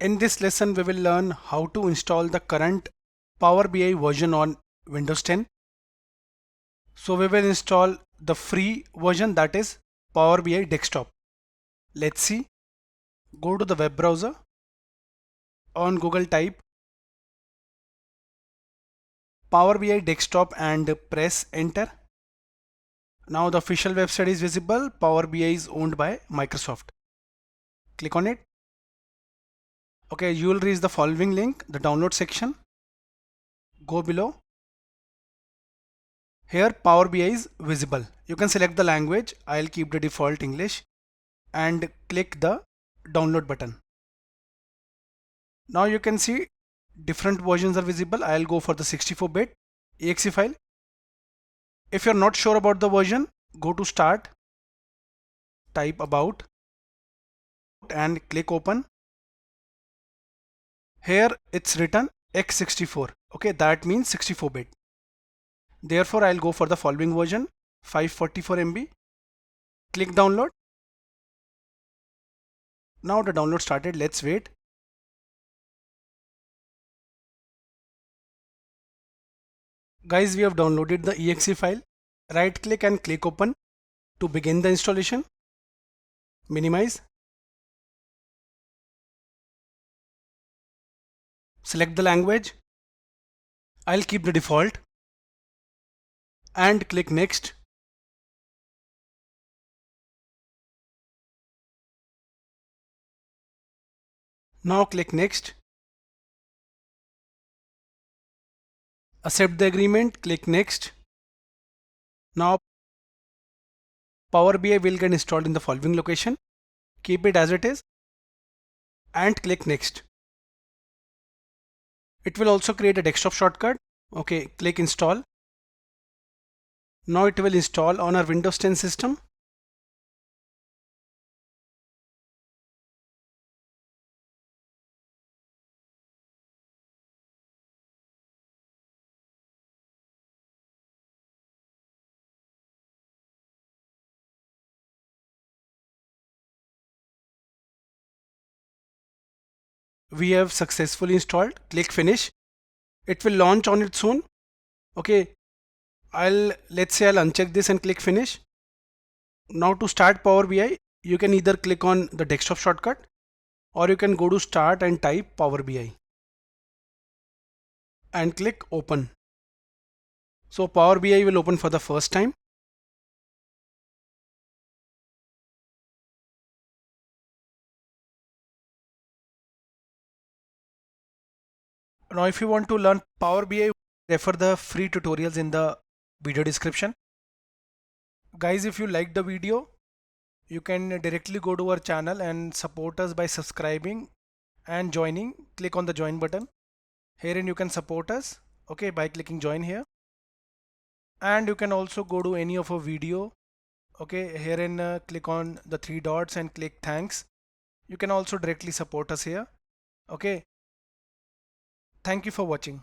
In this lesson, we will learn how to install the current Power BI version on Windows 10. So we will install the free version, that is Power BI Desktop. Let's see. Go to the web browser. On Google, type Power BI Desktop and press enter. Now the official website is visible. Power BI is owned by Microsoft. Click on it. Okay, you will reach the following link, the download section. Go below. Here Power BI is visible. You can select the language. I'll keep the default English and click the download button. Now you can see different versions are visible. I'll go for the 64-bit exe file. If you're not sure about the version, go to start, type about and click open. Here it's written x64. Okay, that means 64-bit. Therefore, I'll go for the following version, 544 MB. Click download. Now the download started. Let's wait. Guys, we have downloaded the exe file. Right click and click open to begin the installation. Minimize. Select the language. I'll keep the default and click next. Now click next. Accept the agreement, click next. Now Power BI will get installed in the following location. Keep it as it is and click next. It will also create a desktop shortcut. Okay, click install. Now it will install on our Windows 10 system. We have successfully installed. Click finish. It will launch on its own. Okay, let's say I'll uncheck this and click finish. Now to start Power BI, you can either click on the desktop shortcut or you can go to start and type Power BI and click open. So Power BI will open for the first time. Now if you want to learn Power BI, refer the free tutorials in the video description. Guys, if you like the video, you can directly go to our channel and support us by subscribing and joining. Click on the join button. Herein you can support us, okay, by clicking join here. And you can also go to any of our video. Okay, herein click on the three dots and click thanks. You can also directly support us here. Okay. Thank you for watching.